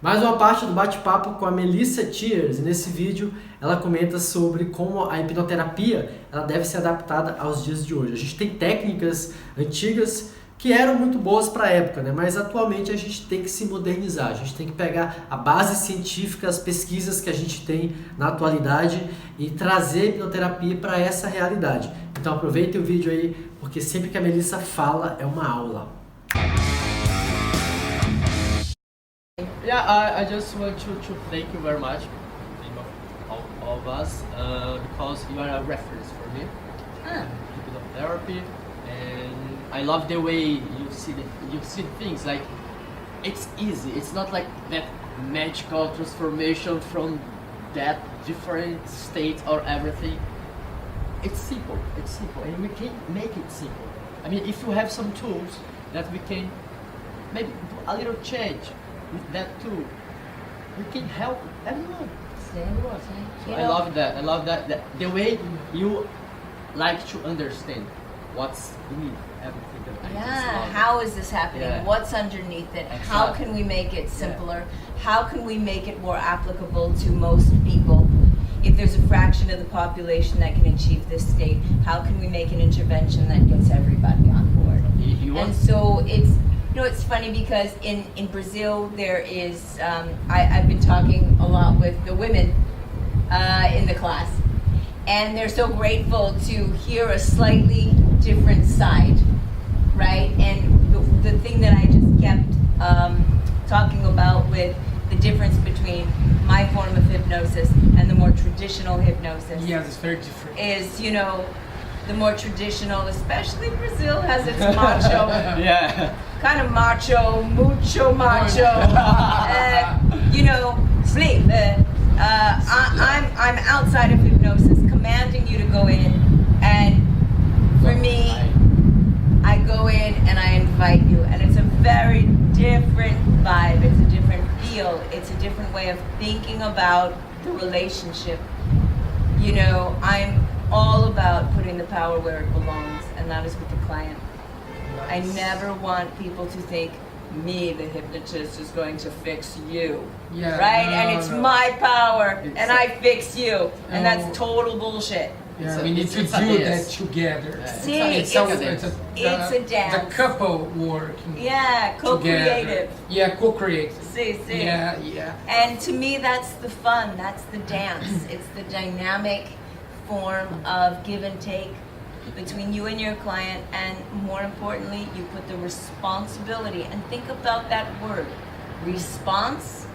Mais uma parte do bate-papo com a Melissa Tears. Nesse vídeo ela comenta sobre como a hipnoterapia ela deve ser adaptada aos dias de hoje. A gente tem técnicas antigas que eram muito boas para a época, né? Mas atualmente a gente tem que se modernizar, a gente tem que pegar a base científica, as pesquisas que a gente tem na atualidade e trazer a hipnoterapia para essa realidade. Então aproveitem o vídeo aí, porque sempre que a Melissa fala é uma aula. Yeah, I just want to thank you very much, all of us, because you are a reference for me. Hypnotherapy, and I love the way you see things. Like, it's easy. It's not like that magical transformation from that different state or everything. It's simple. It's simple, and we can make it simple. I mean, if you have some tools that we can maybe do a little change with that tool, we can help everyone. So I love that. I love that the way you like to understand what's beneath everything. How is this happening? Yeah. What's underneath it? Exactly. How can we make it simpler? How can we make it more applicable to most people? If there's a fraction of the population that can achieve this state, how can we make an intervention that gets everybody on board? And so it's funny because in Brazil there is, I've been talking a lot with the women in the class, and they're so grateful to hear a slightly different side, right? And the thing that I just kept talking about with the difference between my form of hypnosis and the more traditional hypnosis. Yes, it's very different. Is, the more traditional, especially Brazil, has its macho, kind of macho, mucho macho, sleep. I'm outside of hypnosis, commanding you to go in, and for me, I go in and I invite you, and it's a very different vibe, it's a different feel, it's a different way of thinking about the relationship. I'm all about putting the power where it belongs, and that is with the client. I never want people to think me, the hypnotist, is going to fix you. Yeah, right? no, And it's no. my power, and I fix you. And that's No. total bullshit. Yeah, we need to do that together. See, It's a dance. The couple working Yeah, co-creative. together. Yeah, co-creative. See. Yeah. And to me, that's the fun, that's the dance. It's the dynamic form of give and take between you and your client, and more importantly, you put the responsibility, and think about that word, response,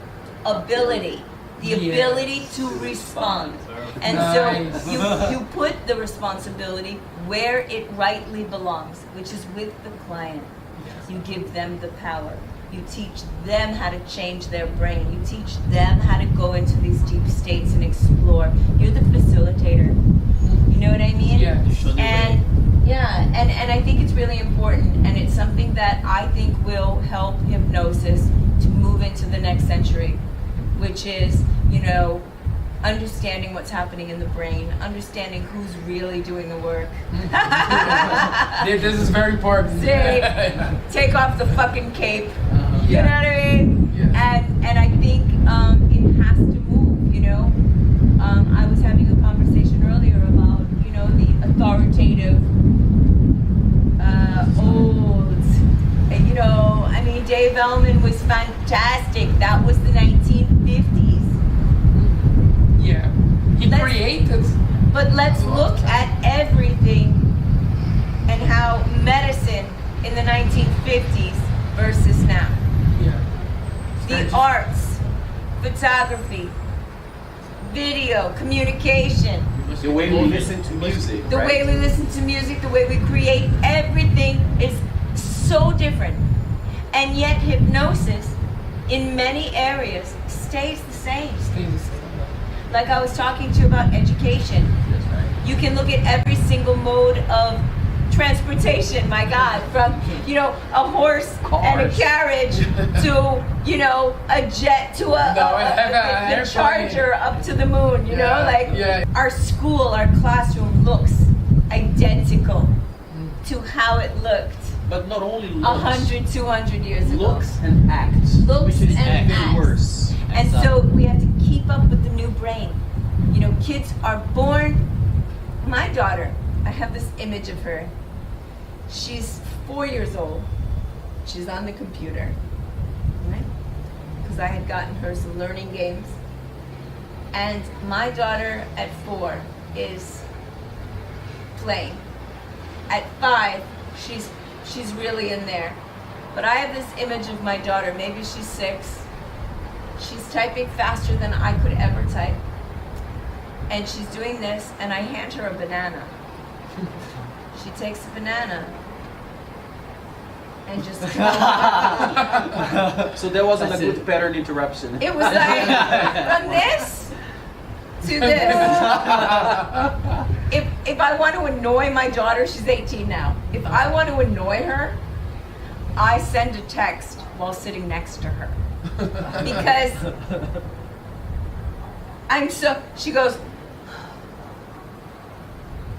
ability. The ability to respond. And Nice. so you put the responsibility where it rightly belongs, which is with the client. You give them the power. You teach them how to change their brain. You teach them how to go into these deep states and explore. You're the facilitator. You know what I mean? Yeah. And I think it's really important, and it's something that I think will help hypnosis to move into the next century, which is, understanding what's happening in the brain, understanding who's really doing the work. This is very important. Take off the fucking cape. You Yeah. know what I mean? Yeah. And I think it has to move. I was having a conversation earlier about the authoritative old. Dave Ellman was fantastic. That was the 1950s. Yeah. He created. But let's look at everything and how medicine in the 1950s versus now. Yeah. The arts, photography, video, communication, The way we listen to music. the way we listen to music, the way we create, everything is so different. And yet hypnosis in many areas stays the same. Like I was talking to you about education. You can look at every single mode of transportation, my God, from, a horse and a carriage to, a jet to the charger up to the moon, Our school, our classroom looks identical to how it looked But not only looks. 100, 200 years ago. Looks and acts. Looks which is and even acts. worse. are born. My daughter, I have this image of her. She's 4 years old. She's on the computer, right? Because I had gotten her some learning games. And my daughter at 4 is playing. At 5, she's really in there. But I have this image of my daughter, maybe she's 6. She's typing faster than I could ever type. And she's doing this, and I hand her a banana. She takes a banana and just So there wasn't That's a good it. pattern interruption. it was like from this to this. If I want to annoy my daughter, she's 18 now. If I want to annoy her, I send a text while sitting next to her. Because she goes,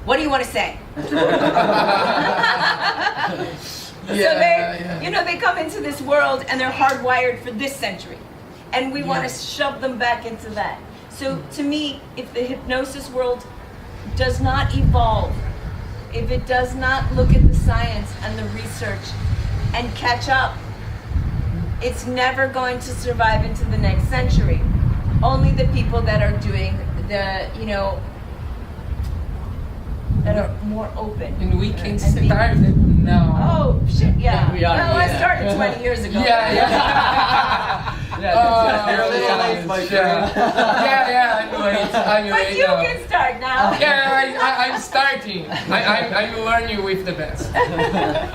what do you want to say? So they come into this world and they're hardwired for this century. And we want to shove them back into that. So to me, if the hypnosis world does not evolve, if it does not look at the science and the research and catch up, it's never going to survive into the next century. Only the people that are doing the, that are more open. And we can and start it now. Oh, shit, yeah. We are, well, I yeah. started 20 years ago. Yeah. My Sure. Yeah, I'm late. But you can start now. Yeah, I'm starting. I'm learning with the best.